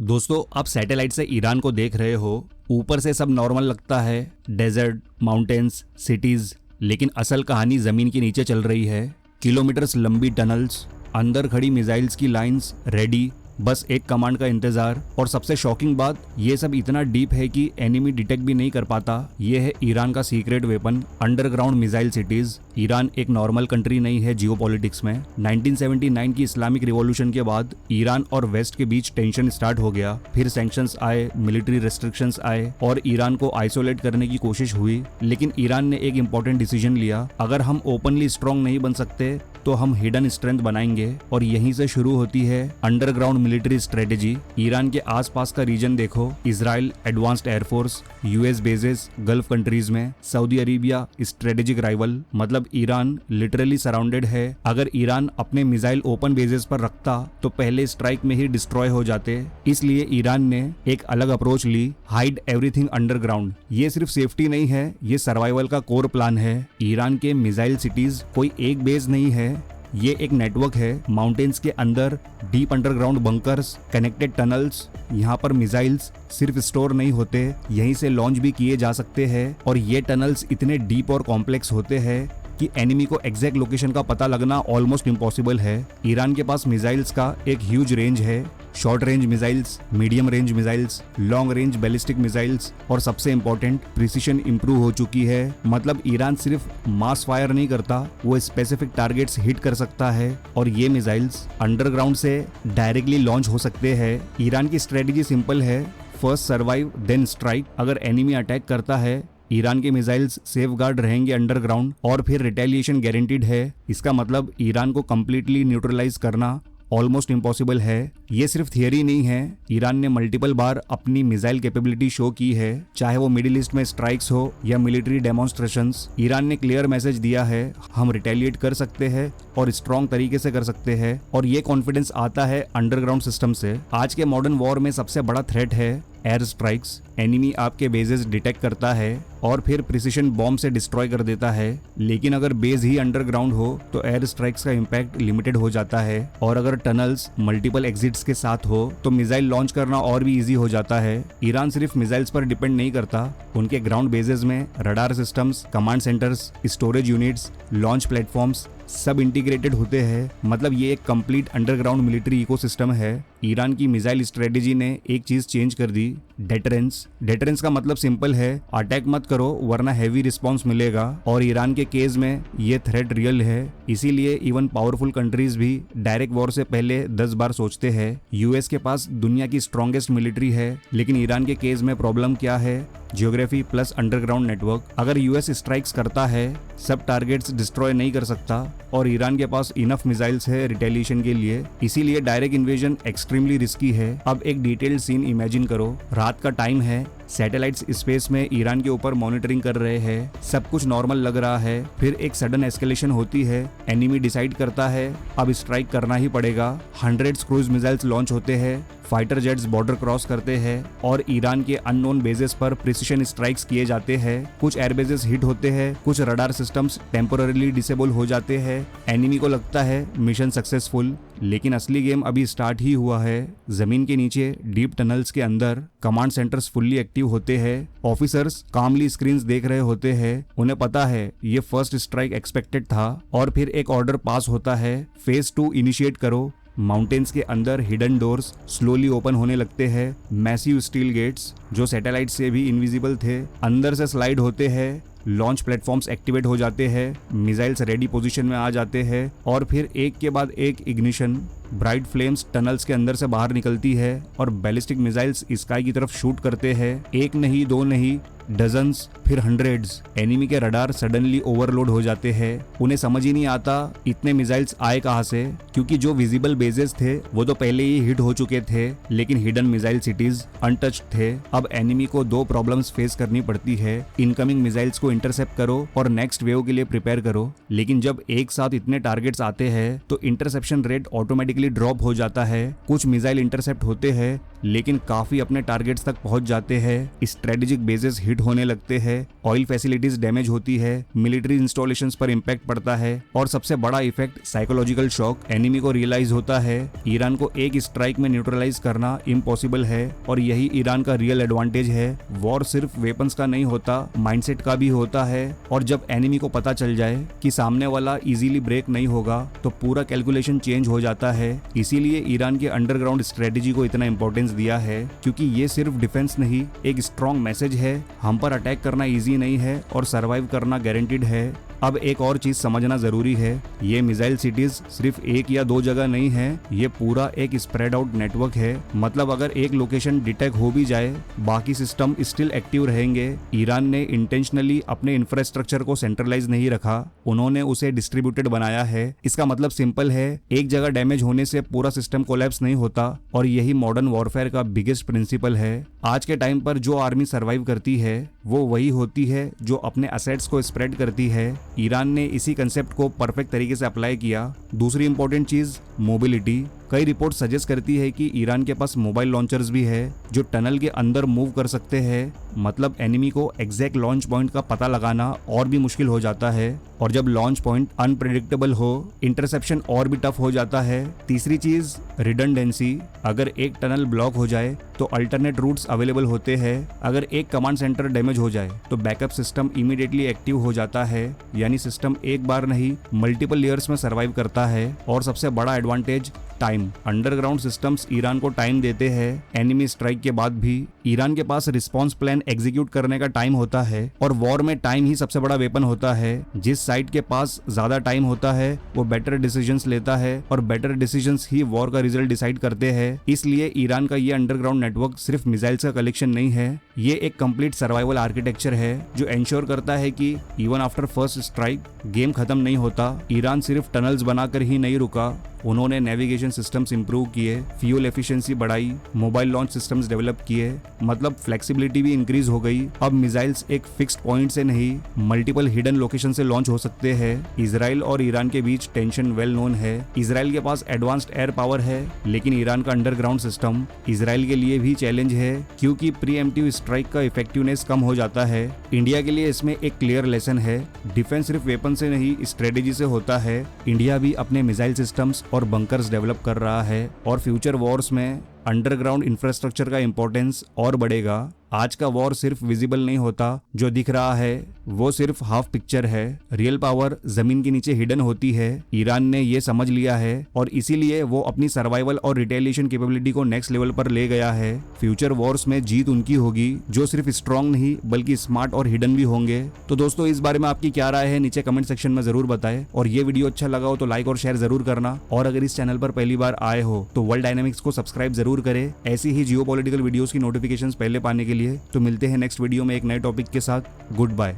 दोस्तों, आप सैटेलाइट से ईरान को देख रहे हो। ऊपर से सब नॉर्मल लगता है, डेजर्ट, माउंटेन्स, सिटीज, लेकिन असल कहानी जमीन के नीचे चल रही है। किलोमीटर्स लंबी टनल्स, अंदर खड़ी मिसाइल्स की लाइंस रेडी, बस एक कमांड का इंतजार। और सबसे शॉकिंग बात, ये सब इतना डीप है कि एनिमी डिटेक्ट भी नहीं कर पाता। ये है ईरान का secret weapon, underground missile cities. Iran एक नॉर्मल कंट्री नहीं है जियोपॉलिटिक्स में। 1979 की इस्लामिक रिवॉल्यूशन के बाद ईरान और वेस्ट के बीच टेंशन स्टार्ट हो गया। फिर सैंक्शंस आए, मिलिट्री रेस्ट्रिक्शंस आए और ईरान को आइसोलेट करने की कोशिश हुई। लेकिन ईरान ने एक इंपॉर्टेंट डिसीजन लिया, अगर हम ओपनली स्ट्रांग नहीं बन सकते तो हम हिडन स्ट्रेंथ बनाएंगे। और यहीं से शुरू होती है अंडरग्राउंड मिलिट्री स्ट्रेटेजी। ईरान के आसपास का रीजन देखो, Israel advanced air force, US bases gulf countries में, सऊदी अरेबिया स्ट्रेटेजिक राइवल, मतलब ईरान लिटरली सराउंडेड है। अगर ईरान अपने मिसाइल ओपन बेसेस पर रखता तो पहले स्ट्राइक में ही डिस्ट्रॉय हो जाते। इसलिए ईरान ने एक अलग अप्रोच ली, हाइड एवरीथिंग अंडरग्राउंड। ये सिर्फ सेफ्टी नहीं है, ये सर्वाइवल का कोर प्लान है। ईरान के मिसाइल सिटीज कोई एक बेस नहीं है, ये एक नेटवर्क है। माउंटेन्स के अंदर deep underground bunkers, connected tunnels. यहाँ पर मिसाइल्स सिर्फ स्टोर नहीं होते, यहीं से लॉन्च भी किए जा सकते हैं। और ये टनल्स इतने डीप और कॉम्प्लेक्स होते हैं कि एनिमी को एग्जैक्ट लोकेशन का पता लगना ऑलमोस्ट इम्पॉसिबल है। ईरान के पास मिसाइल्स का एक ह्यूज रेंज है, short range missiles, medium range missiles, long range ballistic missiles और सबसे इंपॉर्टेंट प्रिसिशन इंप्रूव हो चुकी है। मतलब ईरान सिर्फ मास फायर नहीं करता, वो स्पेसिफिक टारगेट्स हिट कर सकता है। और ये मिसाइल्स अंडरग्राउंड से डायरेक्टली लॉन्च हो सकते हैं। ईरान की स्ट्रेटेजी सिंपल है, फर्स्ट सर्वाइव देन स्ट्राइक। अगर एनिमी अटैक करता है, ईरान के मिसाइल्स सेफगार्ड रहेंगे अंडरग्राउंड और फिर रिटेलिएशन गारंटीड है। इसका मतलब ईरान को कंप्लीटली न्यूट्रलाइज करना ऑलमोस्ट इम्पॉसिबल है। ये सिर्फ थियरी नहीं है, ईरान ने मल्टीपल बार अपनी मिसाइल कैपेबिलिटी शो की है, चाहे वो मिडिल ईस्ट में स्ट्राइक्स हो या मिलिट्री डेमोन्स्ट्रेशंस। ईरान ने क्लियर मैसेज दिया है, हम रिटेलिएट कर सकते हैं और स्ट्रॉन्ग तरीके से कर सकते हैं। और ये कॉन्फिडेंस आता है अंडरग्राउंड सिस्टम से। आज के मॉडर्न वॉर में सबसे बड़ा थ्रेट है एयर स्ट्राइक्स। एनिमी आपके बेसेस डिटेक्ट करता है और फिर प्रिसिशन बॉम्ब से डिस्ट्रॉय कर देता है। लेकिन अगर बेस ही अंडरग्राउंड हो तो एयर स्ट्राइक्स का इम्पैक्ट लिमिटेड हो जाता है। और अगर टनल्स मल्टीपल एग्जिट्स के साथ हो तो मिसाइल लॉन्च करना और भी इजी हो जाता है। ईरान सिर्फ मिसाइल्स पर डिपेंड नहीं करता, उनके ग्राउंड बेसेस में radar systems, command centres, storage units, launch platforms सब इंटीग्रेटेड होते हैं। मतलब ये एक कंप्लीट अंडरग्राउंड मिलिट्री इकोसिस्टम है। ईरान की मिसाइल स्ट्रेटेजी ने एक चीज चेंज कर दी, डेटरेंस। डेटरेंस का मतलब सिंपल है, अटैक मत करो वरना हैवी रिस्पांस मिलेगा। और ईरान के केस में ये थ्रेट रियल है, इसीलिए इवन पावरफुल कंट्रीज भी डायरेक्ट वॉर से पहले 10 बार सोचते हैं। यूएस के पास दुनिया की स्ट्रॉन्गेस्ट मिलिट्री है, लेकिन ईरान के केस में प्रॉब्लम क्या है? Geography plus underground network. अगर यूएस स्ट्राइक्स करता है, सब टारगेट्स डिस्ट्रॉय नहीं कर सकता और ईरान के पास इनफ मिसाइल्स है रिटेलिएशन के लिए। इसीलिए डायरेक्ट इन्वेजन एक्सट्रीमली रिस्की है। अब एक डिटेल्ड सीन इमेजिन करो, रात का टाइम है, सैटेलाइट्स स्पेस में ईरान के ऊपर मॉनिटरिंग कर रहे हैं, सब कुछ नॉर्मल लग रहा है। फिर एक सडन एस्केलेशन होती है, एनिमी डिसाइड करता है अब स्ट्राइक करना ही पड़ेगा। 100 क्रूज मिसाइल्स लॉन्च होते हैं, फाइटर जेट्स बॉर्डर क्रॉस करते हैं और ईरान के अननोन बेसेस पर प्रिसिशन स्ट्राइक्स किए जाते हैं। कुछ एयरबेसेस हिट होते हैं, कुछ रडार सिस्टम्स टेम्पोररीली डिसेबल हो जाते हैं। एनिमी को लगता है मिशन सक्सेसफुल, लेकिन असली गेम अभी स्टार्ट ही हुआ है। जमीन के नीचे डीप टनल्स के अंदर कमांड सेंटर्स फुल्ली एक्टिव होते हैं। ऑफिसर्स कामली स्क्रीन्स देख रहे होते हैं, उन्हें पता है ये फर्स्ट स्ट्राइक एक्सपेक्टेड था। और फिर एक ऑर्डर पास होता है, फेज 2 इनिशिएट करो। माउंटेन्स के अंदर हिडन डोर्स स्लोली ओपन होने लगते हैं। मैसिव स्टील गेट्स जो सैटेलाइट से भी इनविजिबल थे अंदर से स्लाइड होते हैं। लॉन्च प्लेटफॉर्म्स एक्टिवेट हो जाते हैं, मिसाइल्स रेडी पोजीशन में आ जाते हैं और फिर एक के बाद एक इग्निशन। ब्राइट फ्लेम्स टनल्स के अंदर से बाहर निकलती है और बैलिस्टिक मिसाइल्स स्काई की तरफ शूट करते हैं। एक नहीं, दो नहीं, डजन्स, फिर हंड्रेड्स। एनिमी के रडार सडनली ओवरलोड हो जाते हैं, उन्हें समझ ही नहीं आता इतने मिसाइल्स आए कहां से, क्योंकि जो विजिबल बेसेस थे वो तो पहले ही हिट हो चुके थे, लेकिन हिडन मिसाइल सिटीज अनटच्ड थे। अब एनिमी को 2 प्रॉब्लम्स फेस करनी पड़ती है, इनकमिंग मिसाइल्स को इंटरसेप्ट करो और नेक्स्ट वेव के लिए प्रिपेयर करो। लेकिन जब एक साथ इतने टारगेट्स आते हैं तो interception rate automatically automatically drop हो जाता है। कुछ मिसाइल इंटरसेप्ट होते हैं लेकिन काफी अपने टारगेट्स तक पहुंच जाते हैं। स्ट्रेटेजिक बेसेस हिट होने लगते हैं, ऑयल फैसिलिटीज डैमेज होती है, मिलिट्री इंस्टॉलेशंस पर इंपैक्ट पड़ता है और सबसे बड़ा इफेक्ट साइकोलॉजिकल शॉक। एनिमी को रियलाइज होता है ईरान को एक स्ट्राइक में न्यूट्रलाइज करना इम्पॉसिबल है और यही ईरान का रियल एडवांटेज है। वॉर सिर्फ वेपन्स का नहीं होता, माइंडसेट का भी होता है और जब एनिमी को पता चल जाए कि सामने वाला इजीली ब्रेक नहीं होगा तो पूरा कैलकुलेशन चेंज हो जाता है। इसीलिए ईरान के अंडरग्राउंड स्ट्रेटेजी को इतना इंपॉर्टेंस दिया है क्योंकि ये सिर्फ डिफेंस नहीं, एक स्ट्रॉन्ग मैसेज है। हम पर अटैक करना इजी नहीं है और सरवाइव करना गारंटीड है। अब एक और चीज समझना जरूरी है, ये मिसाइल सिटीज सिर्फ एक या दो जगह नहीं है, ये पूरा एक स्प्रेड आउट नेटवर्क है। मतलब अगर एक लोकेशन डिटेक्ट हो भी जाए बाकी सिस्टम स्टिल एक्टिव रहेंगे। ईरान ने इंटेंशनली अपने इंफ्रास्ट्रक्चर को सेंट्रलाइज नहीं रखा, उन्होंने उसे डिस्ट्रीब्यूटेड बनाया है। इसका मतलब सिंपल है, एक जगह डैमेज होने से पूरा सिस्टम कोलैप्स नहीं होता और यही मॉडर्न वॉरफेयर का बिगेस्ट प्रिंसिपल है। आज के टाइम पर जो आर्मी सर्वाइव करती है वो वही होती है जो अपने असेट्स को स्प्रेड करती है। ईरान ने इसी कंसेप्ट को परफेक्ट तरीके से अप्लाई किया। दूसरी इंपॉर्टेंट चीज मोबिलिटी। कई रिपोर्ट सजेस्ट करती है कि ईरान के पास मोबाइल लॉन्चर्स भी है जो टनल के अंदर मूव कर सकते हैं। मतलब एनिमी को एग्जैक्ट लॉन्च पॉइंट का पता लगाना और भी मुश्किल हो जाता है और जब लॉन्च पॉइंट अनप्रेडिक्टेबल हो इंटरसेप्शन और भी टफ हो जाता है। तीसरी चीज रिडंडेंसी। अगर एक टनल ब्लॉक हो जाए तो अल्टरनेट रूट्स अवेलेबल होते हैं। अगर एक कमांड सेंटर डैमेज हो जाए तो बैकअप सिस्टम इमीडिएटली एक्टिव हो जाता है, यानी सिस्टम एक बार नहीं मल्टीपल लेयर्स में सर्वाइव करता है। और सबसे बड़ा advantage time. Underground systems Iran को टाइम देते हैं एनिमी स्ट्राइक के बाद भी। ईरान के पास रिस्पांस प्लान एग्जीक्यूट करने का टाइम होता है और वॉर में टाइम ही सबसे बड़ा वेपन होता है। जिस साइड के पास ज्यादा टाइम होता है वो बेटर डिसीजंस लेता है और बेटर डिसीजंस ही वॉर का रिजल्ट डिसाइड करते हैं। इसलिए ईरान का ये अंडरग्राउंड नेटवर्क सिर्फ मिसाइल्स का कलेक्शन नहीं है, ये एक कंप्लीट सर्वाइवल आर्किटेक्चर है जो एंश्योर करता है कि even after first strike game खत्म नहीं होता। ईरान सिर्फ टनल्स बनाकर ही नहीं रुका, उन्होंने नेविगेशन सिस्टम्स इंप्रूव किए, फ्यूल एफिशिएंसी बढ़ाई, मोबाइल लॉन्च सिस्टम्स डेवलप किए, मतलब फ्लेक्सिबिलिटी भी इंक्रीज हो गई। अब मिसाइल्स एक फिक्स्ड पॉइंट से नहीं मल्टीपल हिडन लोकेशन से लॉन्च हो सकते हैं। इजराइल और ईरान के बीच टेंशन वेल नोन है। इजराइल के पास एडवांस्ड एयर पावर है लेकिन ईरान का अंडरग्राउंड सिस्टम इजराइल के लिए भी चैलेंज है क्योंकि प्रीएम्प्टिव स्ट्राइक का इफेक्टिवनेस कम हो जाता है। इंडिया के लिए इसमें एक क्लियर लेसन है, डिफेंस सिर्फ वेपन से नहीं स्ट्रेटेजी से होता है। इंडिया भी अपने मिसाइल सिस्टम्स और बंकर्स डेवलप कर रहा है और फ्यूचर वॉर्स में अंडरग्राउंड इंफ्रास्ट्रक्चर का इंपॉर्टेंस और बढ़ेगा। आज का वॉर सिर्फ विजिबल नहीं होता, जो दिख रहा है वो सिर्फ हाफ पिक्चर है। रियल पावर जमीन के नीचे हिडन होती है। ईरान ने ये समझ लिया है और इसीलिए वो अपनी सर्वाइवल और रिटेलिएशन कैपेबिलिटी को नेक्स्ट लेवल पर ले गया है। फ्यूचर वॉर्स में जीत उनकी होगी जो सिर्फ स्ट्रॉन्ग नहीं बल्कि स्मार्ट और हिडन भी होंगे। तो दोस्तों इस बारे में आपकी क्या राय है नीचे कमेंट सेक्शन में जरूर बताएं और ये वीडियो अच्छा लगा हो तो लाइक और शेयर जरूर करना और अगर इस चैनल पर पहली बार आए हो तो वर्ल्ड डायनामिक्स को सब्सक्राइब जरूर करें ऐसी ही जियोपॉलिटिकल वीडियोस की नोटिफिकेशंस पहले पाने के लिए। तो मिलते हैं नेक्स्ट वीडियो में एक नए टॉपिक के साथ। Good bye.